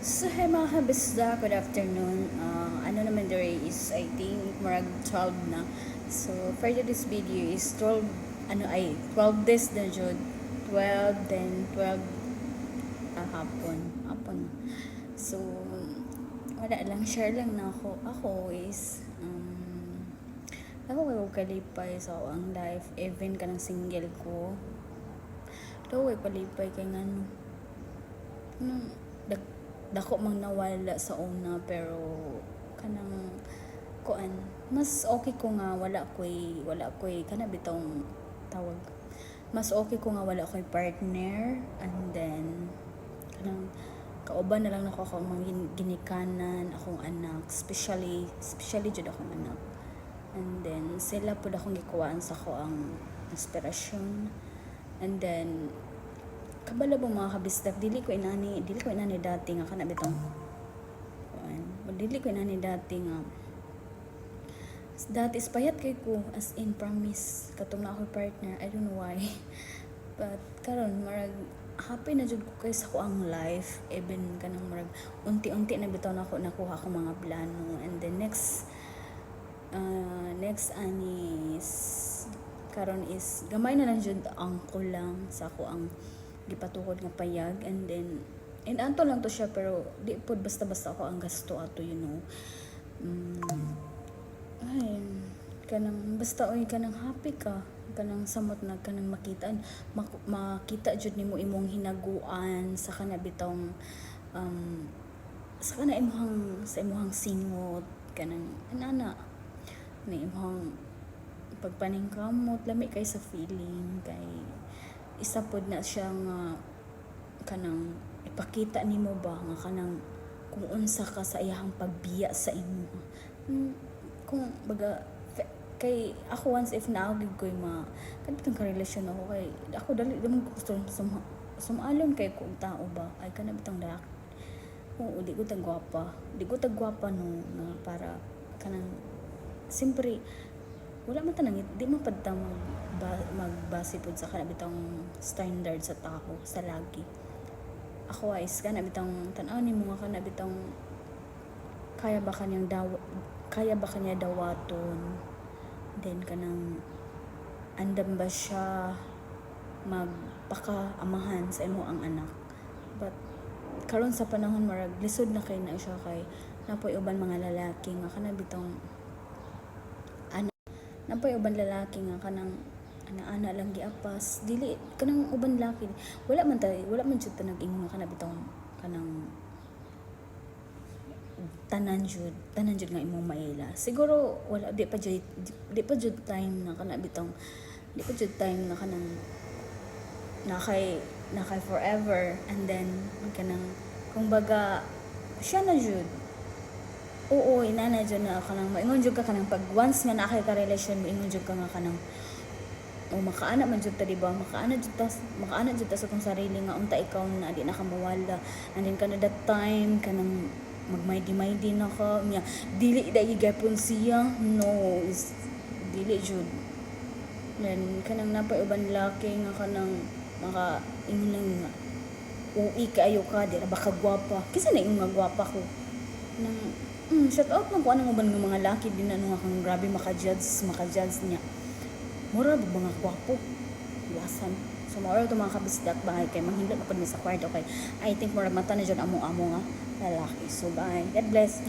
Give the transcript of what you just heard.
So, hey mga kabisda, good afternoon. Ano naman dere is, I think, marag 12 na. So, for this video is 12, 12 days na jud. 12, then 12 hapon. So, wala lang, share lang na ako. Ako is, ako kayo kalipay sa ang life, even ka ng single ko. Daw ay kalipay kay ngano. Dako mang nawala sa una, pero kanang kuan mas okay ko nga wala koy kana bitong tawag, mas okay ko nga wala koy partner, and then kanang kauban na lang nako akong mga ginikanan akong anak, especially jud akong anak, and then sila pud akong gikuwaan sa ko ang inspirasyon. And then kabala mo mga kabistak, dili ko inani dati nga kana bitong dili ko inani dati nga dati is payat kay ko, as in promise katong na ako partner, I don't know why. But karon marag happy na jud ko kay sa ko ang life, even kanang marag unti-unti na bitaw na ako nakuha ko mga plano. And then next anis karon is gamay na lang jud ang kulang sa ko ang gipatukod nga payag. And then anto lang to siya, pero di pod basta-basta ako ang gasto ato, you know. Ay, kanang basta oy kanang happy ka, kanang samot na kanang makita jud nimo imong hinaguan sa kana bitong sa imong singot, kanang anana ni imong pagpaningkamot, lami kay sa feeling kay isa pod na siya nga kanang ipakita nimo ba nga kanang kung unsa ka sa iyang pagbiya sa imo. Kung baga kay ako, once if naagid koy kanitong karelasyon ako, kay ako dali mo gusto sumalon kay kung tao ba ay kana bitang dak. Oo, di ko tagwapa no nga para kanang simpre wala man tanang di man padta magbase pod sa kana bitang standard sa tao sa lagi. Ako is kana bitang tan-aw nimo nga kana bitang kaya ba kanya dawaton, then kanang andam ba siya magpakaamahan sa imo ang anak. But karon sa panahon marag lisod na kay na siya, kay napoy uban mga lalaki nga kana bitong napoy uban lalaki nga kanang ana lang giapas, dili kanang uban lalaki wala man jud ta nag-ingon kana bitong kanang tanan jud nga imong maila. Siguro wala di pa jud time na kana bitong di pa jud time na kanang nakay forever, and then kanang kung baga siya na jud. Oo, inana dyan na kanang maingon jud ka kanang pag once nga nakay ka relasyon, maingon jud ka nga kanang makaana man jud ta, diba? Makaana jud ta sa tong sarili nga unta ikaw na di na ka mawala. And then kana that time kanang magmaydi na ka niya, dili dai gapon siya, no, is dili jud. Then kanang napay uban laki nga kanang maka ingon nga uwi kaayo ka, di ra ba ka gwapa, kisa na ingon nga gwapa ko nang shout out lang po anong uban ng mga laki din na nga kang grabe maka-judge niya. Mura ba mga gwapo? Iwasan. So mura ito mga kabisdak ba kay manghindot na po sa kwarto, kay I think mura mata na dyan amo nga lalaki. So bye. God bless.